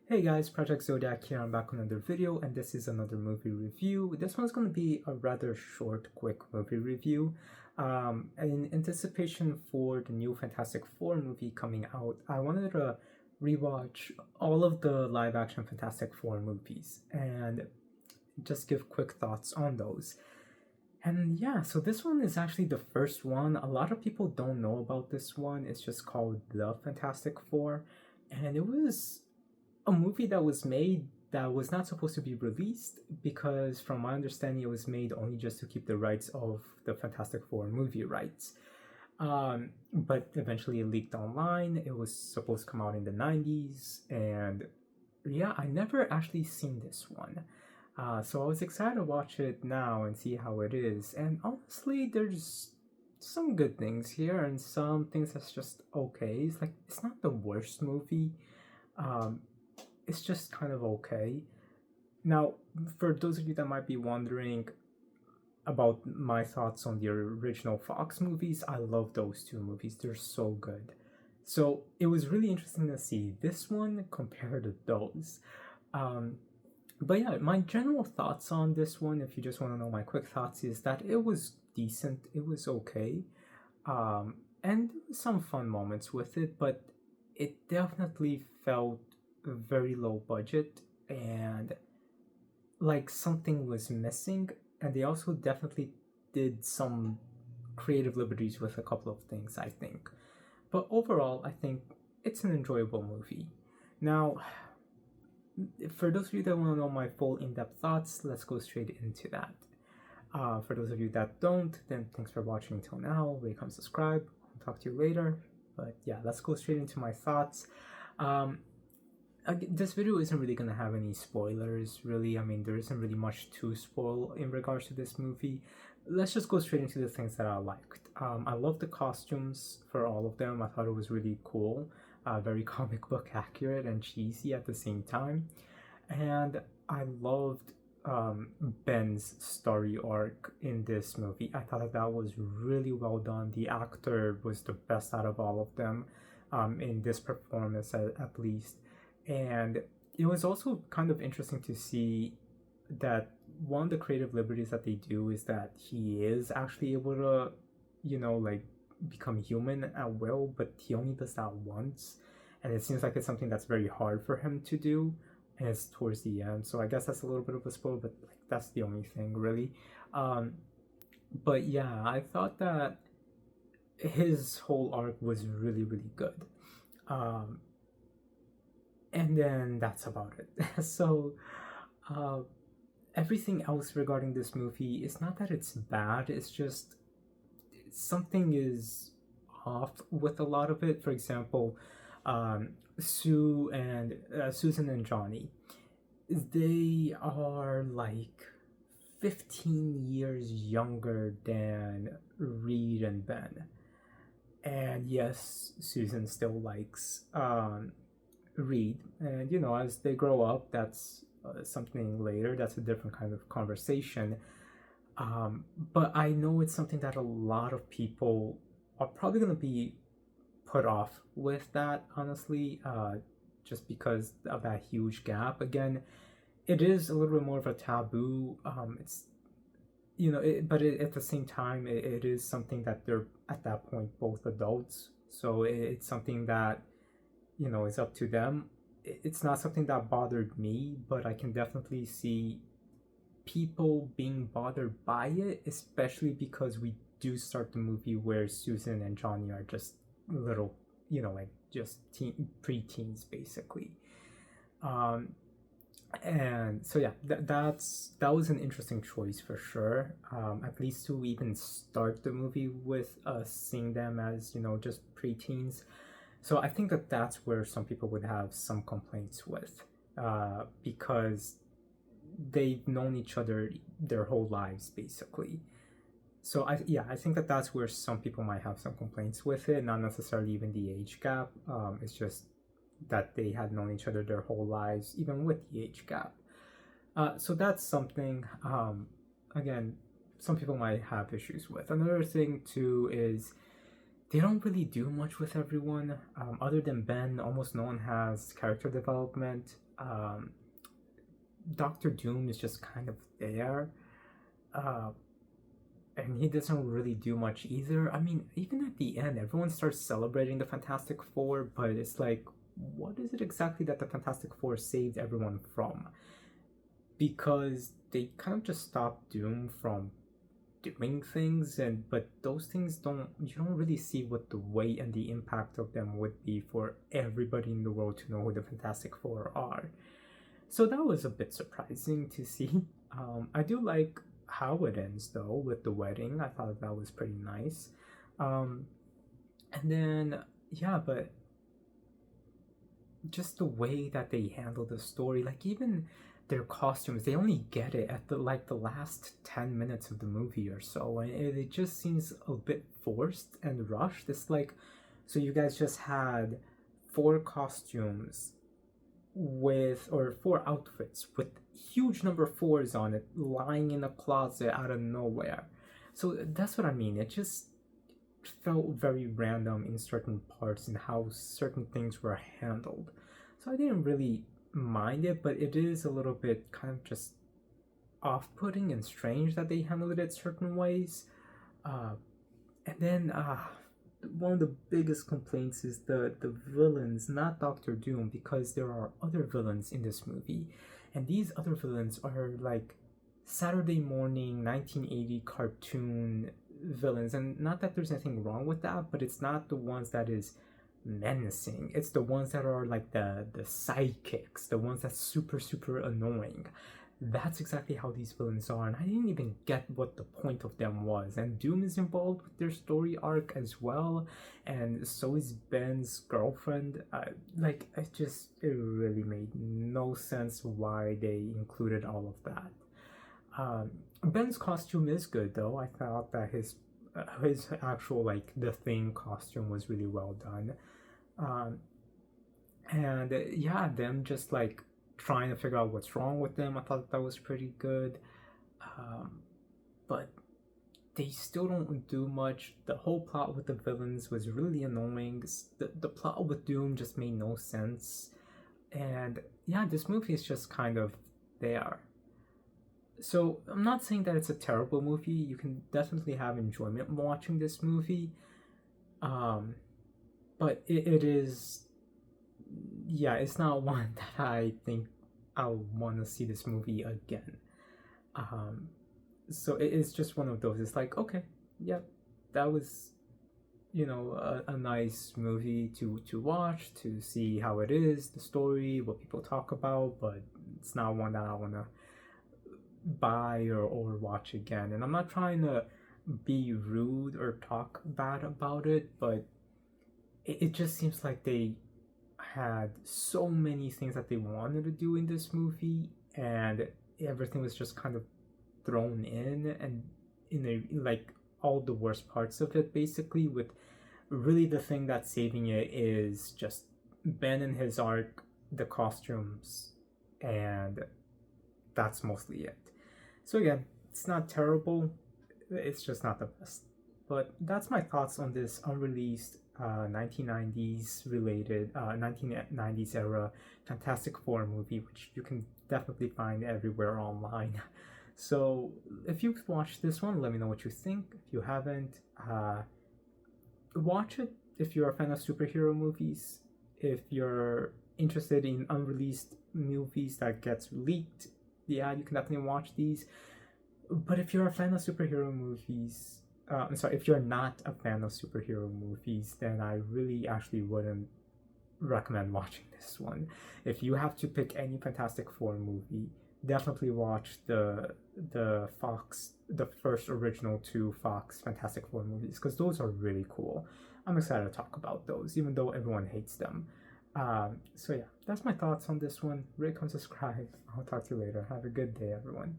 Hey guys, Project Zodiac here. I'm back with another video, and this is another movie review. This one's going to be a rather short, quick movie review. In anticipation for the new Fantastic Four movie coming out, I wanted to rewatch all of the live action Fantastic Four movies and just give quick thoughts on those. And yeah, so this one is actually the first one. A lot of people don't know about this one. It's just called The Fantastic Four, and it was a movie that was made that was not supposed to be released because, from my understanding, it was made only just to keep the rights of the Fantastic Four movie rights. But eventually it leaked online. It was supposed to come out in the 90s, and yeah, I never actually seen this one. So I was excited to watch it now and see how it is. And honestly, there's some good things here and some things that's just okay. It's not the worst movie. Um, it's just kind of okay. Now, for those of you that might be wondering about my thoughts on the original Fox movies, I love those two movies. They're so good. So it was really interesting to see this one compared to those. But yeah, my general thoughts on this one, if you just want to know my quick thoughts, is that it was decent. It was okay. And there was some fun moments with it, but it definitely felt very low budget and like something was missing. And they also definitely did some creative liberties with a couple of things, I think. But overall, I think it's an enjoyable movie. Now, for those of you that want to know my full in-depth thoughts, let's go straight into that. For those of you that don't, then thanks for watching until now. Rate, comment, subscribe. I'll talk to you later. But yeah, let's go straight into my thoughts. This video isn't really going to have any spoilers, really. I mean, there isn't really much to spoil in regards to this movie. Let's just go straight into the things that I liked. I love the costumes for all of them. I thought it was really cool, very comic book accurate and cheesy at the same time. And I loved Ben's story arc in this movie. I thought that was really well done. The actor was the best out of all of them in this performance, at least. And it was also kind of interesting to see that one of the creative liberties that they do is that he is actually able to, like become human at will, but he only does that once. And it seems like it's something that's very hard for him to do. And it's towards the end. So I guess that's a little bit of a spoil, but like that's the only thing really. But yeah, I thought that his whole arc was really, really good. And then that's about it. So everything else regarding this movie, it's not that it's bad, it's just something is off with a lot of it. For example, Susan and Johnny, they are like 15 years younger than Reed and Ben. And yes, Susan still likes Reed, and as they grow up, that's something later. That's a different kind of conversation. But I know it's something that a lot of people are probably going to be put off with, that honestly, just because of that huge gap. Again, it is a little bit more of a taboo. It's but at the same time, it is something that they're at that point both adults, so it's something that is up to them. It's not something that bothered me, but I can definitely see people being bothered by it, especially because we do start the movie where Susan and Johnny are just little, like just pre-teens basically. And so yeah, that was an interesting choice for sure. At least to even start the movie with us seeing them as just pre-teens. So I think that that's where some people would have some complaints with, because they've known each other their whole lives basically. So I think that that's where some people might have some complaints with it, not necessarily even the age gap. It's just that they had known each other their whole lives, even with the age gap. So that's something, again, some people might have issues with. Another thing too is they don't really do much with everyone. Other than Ben, almost no one has character development. Um, Doctor Doom is just kind of there. Uh, and he doesn't really do much either. I mean, even at the end, everyone starts celebrating the Fantastic Four, but it's like, what is it exactly that the Fantastic Four saved everyone from? Because they kind of just stopped Doom from doing things, and but those things you don't really see what the weight and the impact of them would be for everybody in the world to know who the Fantastic Four are. So that was a bit surprising to see. I do like how it ends though with the wedding. I thought that was pretty nice. Um, and then yeah, but just the way that they handle the story, like even their costumes, they only get it at the last 10 minutes of the movie or so, and it just seems a bit forced and rushed. It's like, so you guys just had four costumes with, or four outfits with huge number fours on it lying in a closet out of nowhere. So that's what I mean. It just felt very random in certain parts and how certain things were handled. So I didn't really mind it, but it is a little bit kind of just off-putting and strange that they handled it certain ways. And then one of the biggest complaints is the villains, not Doctor Doom, because there are other villains in this movie, and these other villains are like Saturday morning 1980 cartoon villains. And not that there's anything wrong with that, but it's not the ones that is menacing. It's the ones that are like the sidekicks, the ones that's super annoying. That's exactly how these villains are, and I didn't even get what the point of them was. And Doom is involved with their story arc as well, and so is Ben's girlfriend. It really made no sense why they included all of that. Ben's costume is good though. I thought that his actual like the Thing costume was really well done. And yeah, them just like trying to figure out what's wrong with them, I thought that was pretty good. But they still don't do much. The whole plot with the villains was really annoying. The plot with Doom just made no sense. And yeah, this movie is just kind of there. So I'm not saying that it's a terrible movie. You can definitely have enjoyment watching this movie. But it is, yeah, it's not one that I think I'll want to see this movie again. So it is just one of those. It's like, okay, yeah, that was, a nice movie to watch, to see how it is, the story, what people talk about, but it's not one that I want to buy or watch again. And I'm not trying to be rude or talk bad about it, but it just seems like they had so many things that they wanted to do in this movie, and everything was just kind of thrown in, and like all the worst parts of it, basically, with really the thing that's saving it is just Ben and his arc, the costumes, and that's mostly it. So again, it's not terrible, it's just not the best. But that's my thoughts on this unreleased 1990s related 1990s era Fantastic Four movie, which you can definitely find everywhere online. So if you've watched this one, let me know what you think. If you haven't, watch it if you're a fan of superhero movies. If you're interested in unreleased movies that gets leaked, yeah, you can definitely watch these. But if you're a fan of superhero movies, if you're not a fan of superhero movies, then I really actually wouldn't recommend watching this one. If you have to pick any Fantastic Four movie, definitely watch the first original two Fox Fantastic Four movies, because those are really cool. I'm excited to talk about those, even though everyone hates them. So yeah, that's my thoughts on this one. Rate and subscribe. I'll talk to you later. Have a good day, everyone.